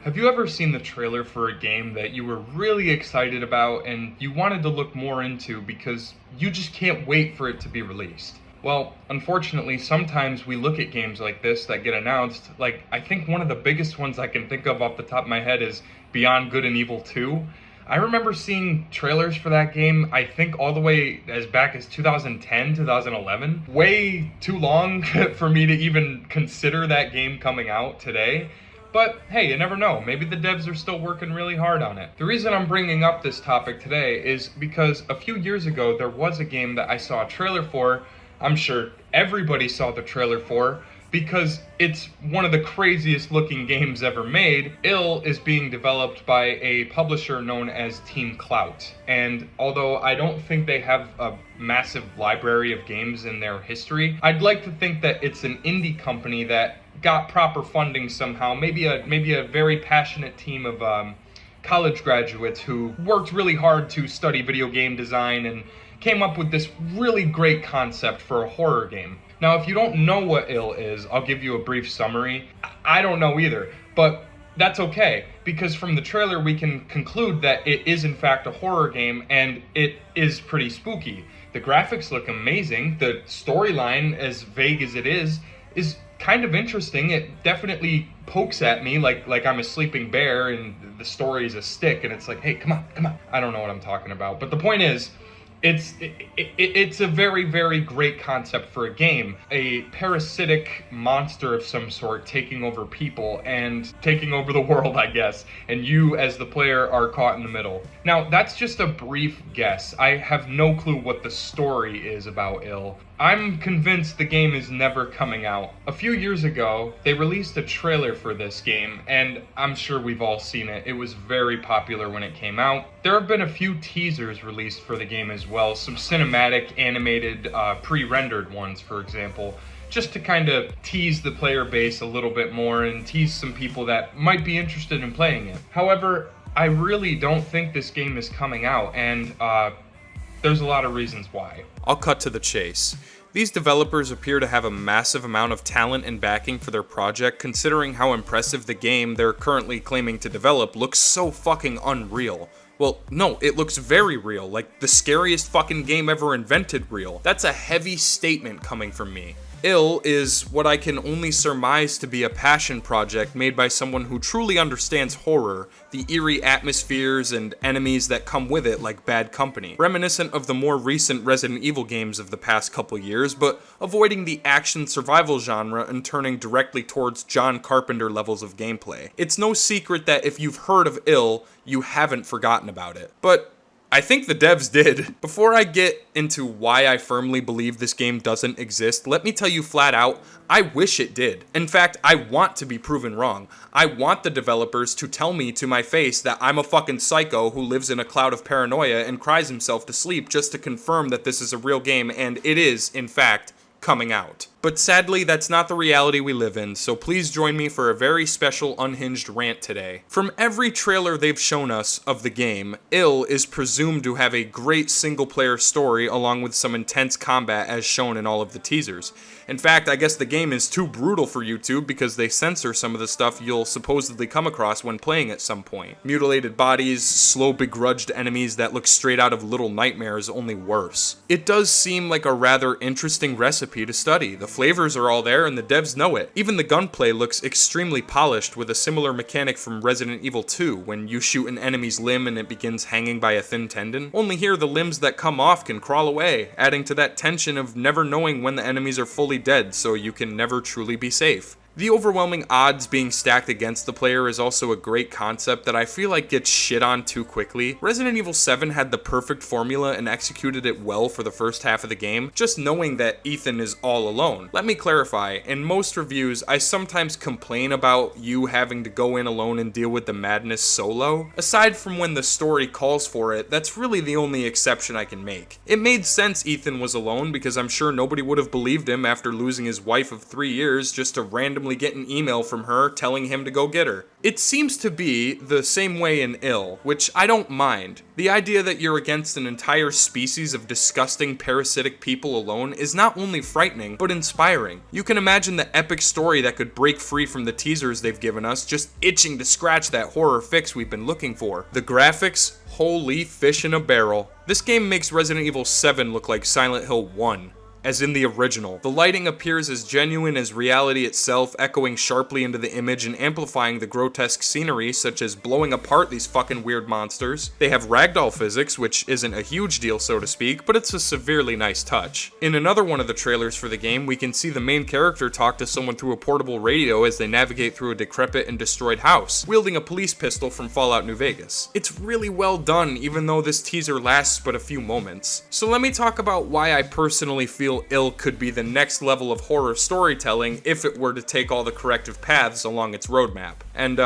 Have you ever seen the trailer for a game that you were really excited about and you wanted to look more into because you just can't wait for it to be released? Well, unfortunately, sometimes we look at games like this that get announced. Like, I think one of the biggest ones I can think of off the top of my head is Beyond Good and Evil 2. I remember seeing trailers for that game, I think all the way as back as 2010, 2011. Way too long for me to even consider that game coming out today. But hey, you never know. Maybe the devs are still working really hard on it. The reason I'm bringing up this topic today is because a few years ago there was a game that I saw a trailer for. I'm sure everybody saw the trailer for because it's one of the craziest looking games ever made. Ill is being developed by a publisher known as Team Clout. And although I don't think they have a massive library of games in their history, I'd like to think that it's an indie company that got proper funding somehow, maybe a very passionate team of college graduates who worked really hard to study video game design and came up with this really great concept for a horror game. Now, if you don't know what Ill is, I'll give you a brief summary. I don't know either, but that's okay, because from the trailer we can conclude that it is in fact a horror game, and it is pretty spooky. The graphics look amazing, the storyline, as vague as it is kind of interesting. It definitely pokes at me like I'm a sleeping bear and the story is a stick and it's like, hey, come on. I don't know what I'm talking about. But the point is, it's a very, very great concept for a game. A parasitic monster of some sort taking over people and taking over the world, I guess. And you, as the player, are caught in the middle. Now, that's just a brief guess. I have no clue what the story is about Ill. I'm convinced the game is never coming out. A few years ago, they released a trailer for this game, and I'm sure we've all seen it. It was very popular when it came out. There have been a few teasers released for the game as well, some cinematic, animated, pre-rendered ones, for example, just to kind of tease the player base a little bit more and tease some people that might be interested in playing it. However, I really don't think this game is coming out, and there's a lot of reasons why. I'll cut to the chase. These developers appear to have a massive amount of talent and backing for their project, considering how impressive the game they're currently claiming to develop looks so fucking unreal. Well, no, it looks very real, like the scariest fucking game ever invented real. That's a heavy statement coming from me. Ill is what I can only surmise to be a passion project made by someone who truly understands horror, the eerie atmospheres and enemies that come with it like Bad Company. Reminiscent of the more recent Resident Evil games of the past couple years, but avoiding the action survival genre and turning directly towards John Carpenter levels of gameplay. It's no secret that if you've heard of Ill, you haven't forgotten about it. But I think the devs did. Before I get into why I firmly believe this game doesn't exist, let me tell you flat out, I wish it did. In fact, I want to be proven wrong. I want the developers to tell me to my face that I'm a fucking psycho who lives in a cloud of paranoia and cries himself to sleep just to confirm that this is a real game and it is, in fact, coming out. But sadly, that's not the reality we live in, so please join me for a very special unhinged rant today. From every trailer they've shown us of the game, Ill is presumed to have a great single-player story along with some intense combat as shown in all of the teasers. In fact, I guess the game is too brutal for YouTube because they censor some of the stuff you'll supposedly come across when playing at some point. Mutilated bodies, slow begrudged enemies that look straight out of Little Nightmares, only worse. It does seem like a rather interesting recipe to study. The flavors are all there and the devs know it. Even the gunplay looks extremely polished with a similar mechanic from Resident Evil 2 when you shoot an enemy's limb and it begins hanging by a thin tendon. Only here the limbs that come off can crawl away, adding to that tension of never knowing when the enemies are fully dead, so you can never truly be safe. The overwhelming odds being stacked against the player is also a great concept that I feel like gets shit on too quickly. Resident Evil 7 had the perfect formula and executed it well for the first half of the game, just knowing that Ethan is all alone. Let me clarify, in most reviews, I sometimes complain about you having to go in alone and deal with the madness solo. Aside from when the story calls for it, that's really the only exception I can make. It made sense Ethan was alone because I'm sure nobody would have believed him after losing his wife of 3 years just to randomly randomly get an email from her telling him to go get her. It seems to be the same way in Ill, which I don't mind. The idea that you're against an entire species of disgusting parasitic people alone is not only frightening, but inspiring. You can imagine the epic story that could break free from the teasers they've given us, just itching to scratch that horror fix we've been looking for. The graphics? Holy fish in a barrel. This game makes Resident Evil 7 look like Silent Hill 1. As in the original. The lighting appears as genuine as reality itself, echoing sharply into the image and amplifying the grotesque scenery, such as blowing apart these fucking weird monsters. They have ragdoll physics, which isn't a huge deal so to speak, but it's a severely nice touch. In another one of the trailers for the game, we can see the main character talk to someone through a portable radio as they navigate through a decrepit and destroyed house, wielding a police pistol from Fallout New Vegas. It's really well done, even though this teaser lasts but a few moments. So let me talk about why I personally feel Ill could be the next level of horror storytelling if it were to take all the corrective paths along its roadmap. And,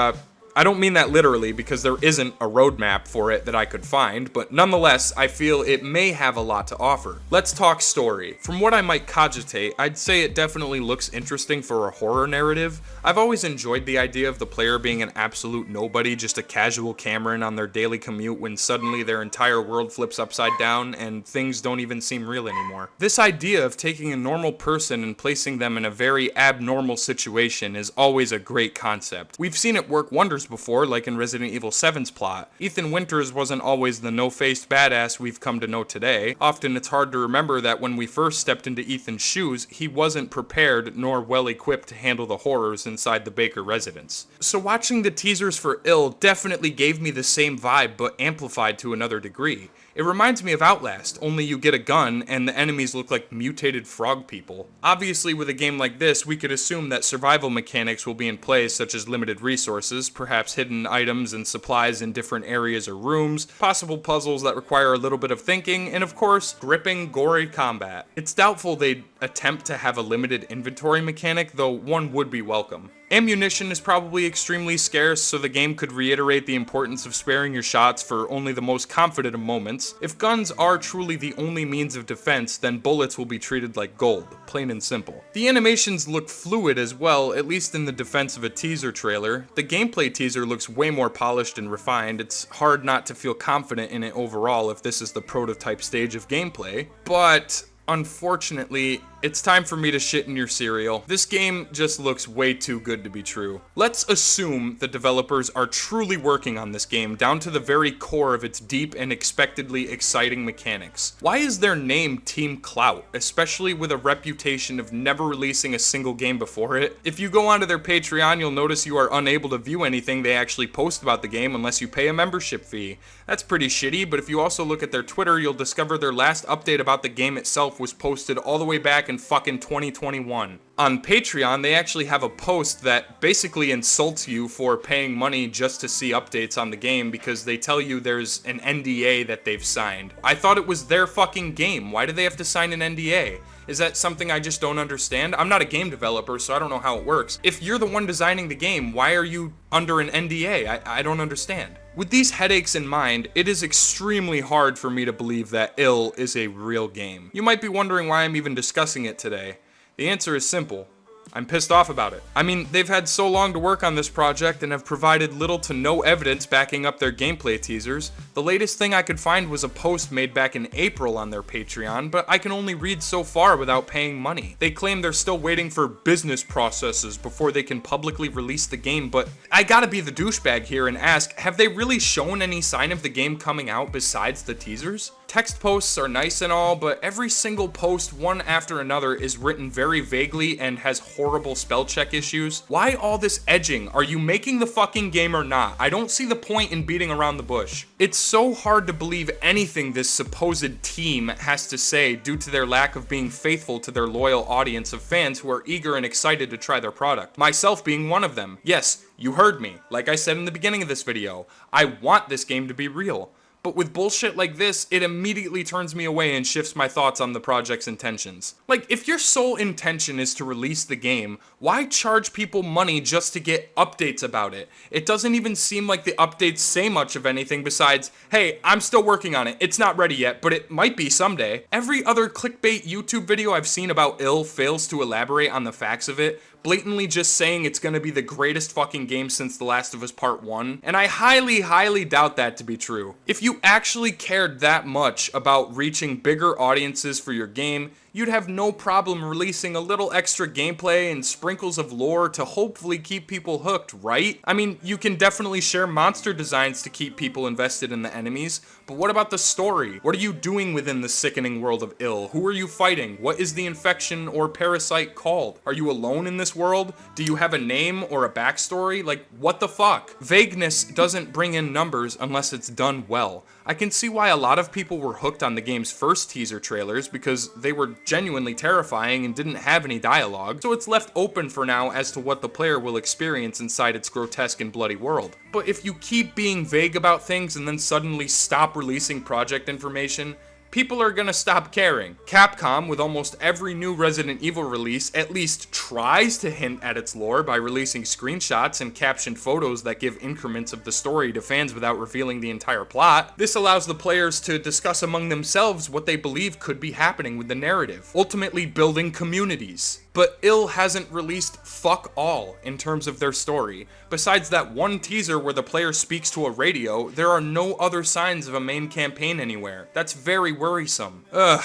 I don't mean that literally because there isn't a roadmap for it that I could find, but nonetheless, I feel it may have a lot to offer. Let's talk story. From what I might cogitate, I'd say it definitely looks interesting for a horror narrative. I've always enjoyed the idea of the player being an absolute nobody, just a casual Cameron on their daily commute when suddenly their entire world flips upside down and things don't even seem real anymore. This idea of taking a normal person and placing them in a very abnormal situation is always a great concept. We've seen it work wonders before, like in Resident Evil 7's plot. Ethan Winters wasn't always the no-faced badass we've come to know today. Often it's hard to remember that when we first stepped into Ethan's shoes, he wasn't prepared nor well-equipped to handle the horrors inside the Baker residence. So watching the teasers for Ill definitely gave me the same vibe, but amplified to another degree. It reminds me of Outlast, only you get a gun and the enemies look like mutated frog people. Obviously, with a game like this, we could assume that survival mechanics will be in place, such as limited resources, perhaps hidden items and supplies in different areas or rooms, possible puzzles that require a little bit of thinking, and of course, gripping, gory combat. It's doubtful they'd attempt to have a limited inventory mechanic, though one would be welcome. Ammunition is probably extremely scarce, so the game could reiterate the importance of sparing your shots for only the most confident of moments. If guns are truly the only means of defense, then bullets will be treated like gold, plain and simple. The animations look fluid as well, at least in the defense of a teaser trailer. The gameplay teaser looks way more polished and refined. It's hard not to feel confident in it overall if this is the prototype stage of gameplay, but unfortunately, it's time for me to shit in your cereal. This game just looks way too good to be true. Let's assume the developers are truly working on this game down to the very core of its deep and expectedly exciting mechanics. Why is their name Team Clout, especially with a reputation of never releasing a single game before it? If you go onto their Patreon, you'll notice you are unable to view anything they actually post about the game unless you pay a membership fee. That's pretty shitty, but if you also look at their Twitter, you'll discover their last update about the game itself was posted all the way back in fucking 2021. On Patreon, they actually have a post that basically insults you for paying money just to see updates on the game because they tell you there's an NDA that they've signed. I thought it was their fucking game. Why do they have to sign an NDA? Is that something I just don't understand? I'm not a game developer, so I don't know how it works. If you're the one designing the game, why are you under an NDA? I don't understand. With these headaches in mind, it is extremely hard for me to believe that Ill is a real game. You might be wondering why I'm even discussing it today. The answer is simple. I'm pissed off about it. I mean, they've had so long to work on this project and have provided little to no evidence backing up their gameplay teasers. The latest thing I could find was a post made back in April on their Patreon, but I can only read so far without paying money. They claim they're still waiting for business processes before they can publicly release the game, but I gotta be the douchebag here and ask, have they really shown any sign of the game coming out besides the teasers? Text posts are nice and all, but every single post, one after another, is written very vaguely and has horrible spell check issues. Why all this edging? Are you making the fucking game or not? I don't see the point in beating around the bush. It's so hard to believe anything this supposed team has to say due to their lack of being faithful to their loyal audience of fans who are eager and excited to try their product. Myself being one of them. Yes, you heard me. Like I said in the beginning of this video, I want this game to be real. But with bullshit like this, it immediately turns me away and shifts my thoughts on the project's intentions. Like, if your sole intention is to release the game, why charge people money just to get updates about it? It doesn't even seem like the updates say much of anything besides, hey, I'm still working on it, it's not ready yet, but it might be someday. Every other clickbait YouTube video I've seen about Ill fails to elaborate on the facts of it, blatantly just saying it's gonna be the greatest fucking game since The Last of Us Part 1, and I highly, highly doubt that to be true. If you actually cared that much about reaching bigger audiences for your game, you'd have no problem releasing a little extra gameplay and sprinkles of lore to hopefully keep people hooked, right? I mean, you can definitely share monster designs to keep people invested in the enemies, but what about the story? What are you doing within the sickening world of ill? Who are you fighting? What is the infection or parasite called? Are you alone in this world? Do you have a name or a backstory? Like, what the fuck? Vagueness doesn't bring in numbers unless it's done well. I can see why a lot of people were hooked on the game's first teaser trailers because they were genuinely terrifying and didn't have any dialogue, so it's left open for now as to what the player will experience inside its grotesque and bloody world. But if you keep being vague about things and then suddenly stop releasing project information, people are gonna stop caring. Capcom, with almost every new Resident Evil release, at least tries to hint at its lore by releasing screenshots and captioned photos that give increments of the story to fans without revealing the entire plot. This allows the players to discuss among themselves what they believe could be happening with the narrative, ultimately building communities. But ill hasn't released fuck all in terms of their story. Besides that one teaser where the player speaks to a radio, there are no other signs of a main campaign anywhere. That's very worrisome. Ugh.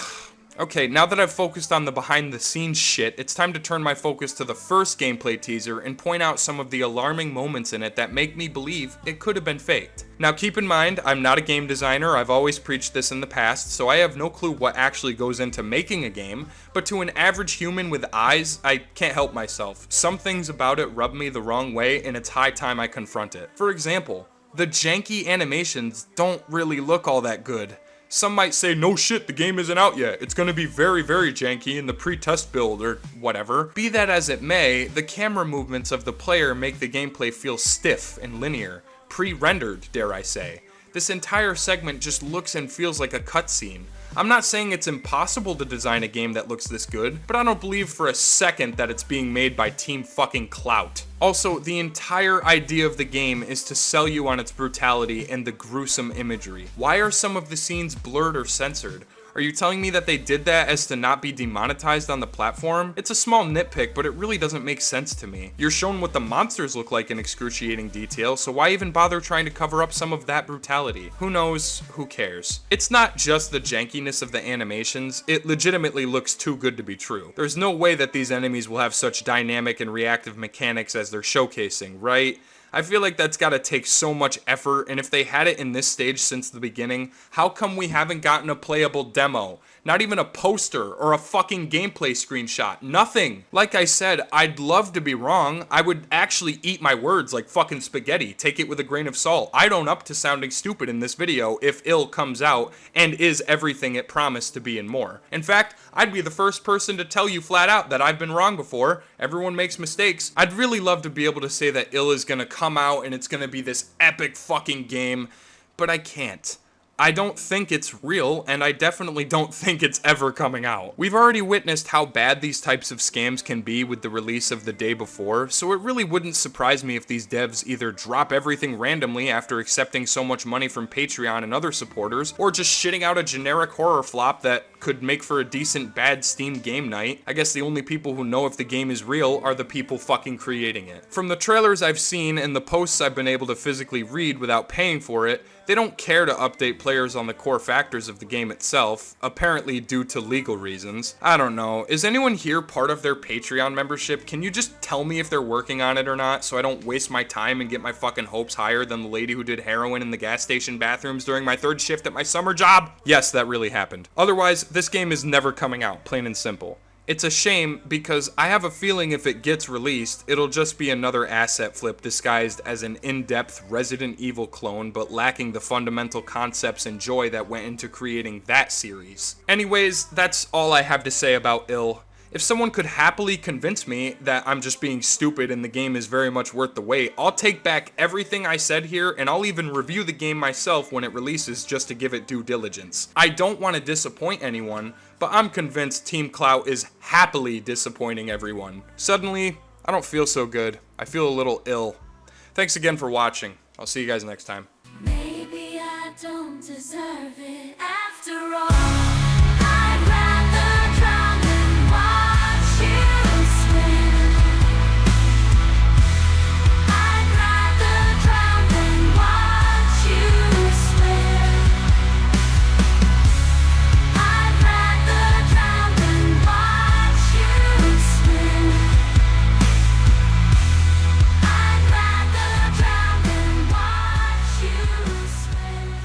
Okay, now that I've focused on the behind the scenes shit, it's time to turn my focus to the first gameplay teaser and point out some of the alarming moments in it that make me believe it could have been faked. Now keep in mind, I'm not a game designer, I've always preached this in the past, so I have no clue what actually goes into making a game, but to an average human with eyes, I can't help myself. Some things about it rub me the wrong way, and it's high time I confront it. For example, the janky animations don't really look all that good. Some might say, no shit, the game isn't out yet. It's gonna be very, very janky in the pre-test build or whatever. Be that as it may, the camera movements of the player make the gameplay feel stiff and linear. Pre-rendered, dare I say. This entire segment just looks and feels like a cutscene. I'm not saying it's impossible to design a game that looks this good, but I don't believe for a second that it's being made by Team fucking Clout. Also, the entire idea of the game is to sell you on its brutality and the gruesome imagery. Why are some of the scenes blurred or censored? Are you telling me that they did that as to not be demonetized on the platform? It's a small nitpick, but it really doesn't make sense to me. You're shown what the monsters look like in excruciating detail, so why even bother trying to cover up some of that brutality? Who knows? Who cares? It's not just the jankiness of the animations, it legitimately looks too good to be true. There's no way that these enemies will have such dynamic and reactive mechanics as they're showcasing, right? I feel like that's gotta take so much effort, and if they had it in this stage since the beginning, how come we haven't gotten a playable demo? Not even a poster or a fucking gameplay screenshot. Nothing. Like I said, I'd love to be wrong. I would actually eat my words like fucking spaghetti. Take it with a grain of salt. I'd own up to sounding stupid in this video if ill comes out and is everything it promised to be and more. In fact, I'd be the first person to tell you flat out that I've been wrong before. Everyone makes mistakes. I'd really love to be able to say that ill is gonna come out and it's gonna be this epic fucking game, but I can't. I don't think it's real, and I definitely don't think it's ever coming out. We've already witnessed how bad these types of scams can be with the release of the day before, so it really wouldn't surprise me if these devs either drop everything randomly after accepting so much money from Patreon and other supporters, or just shitting out a generic horror flop that could make for a decent bad Steam game night. I guess the only people who know if the game is real are the people fucking creating it. From the trailers I've seen and the posts I've been able to physically read without paying for it, they don't care to update players on the core factors of the game itself, apparently due to legal reasons. I don't know, is anyone here part of their Patreon membership? Can you just tell me if they're working on it or not so I don't waste my time and get my fucking hopes higher than the lady who did heroin in the gas station bathrooms during my third shift at my summer job? Yes, that really happened. Otherwise, this game is never coming out, plain and simple. It's a shame because I have a feeling if it gets released, it'll just be another asset flip disguised as an in-depth Resident Evil clone but lacking the fundamental concepts and joy that went into creating that series. Anyways, that's all I have to say about ill. If someone could happily convince me that I'm just being stupid and the game is very much worth the wait, I'll take back everything I said here and I'll even review the game myself when it releases just to give it due diligence. I don't want to disappoint anyone, but I'm convinced Team Clout is happily disappointing everyone. Suddenly, I don't feel so good. I feel a little ill. Thanks again for watching. I'll see you guys next time. Maybe I don't deserve it after all. I'd rather drown than watch you swim. I swear.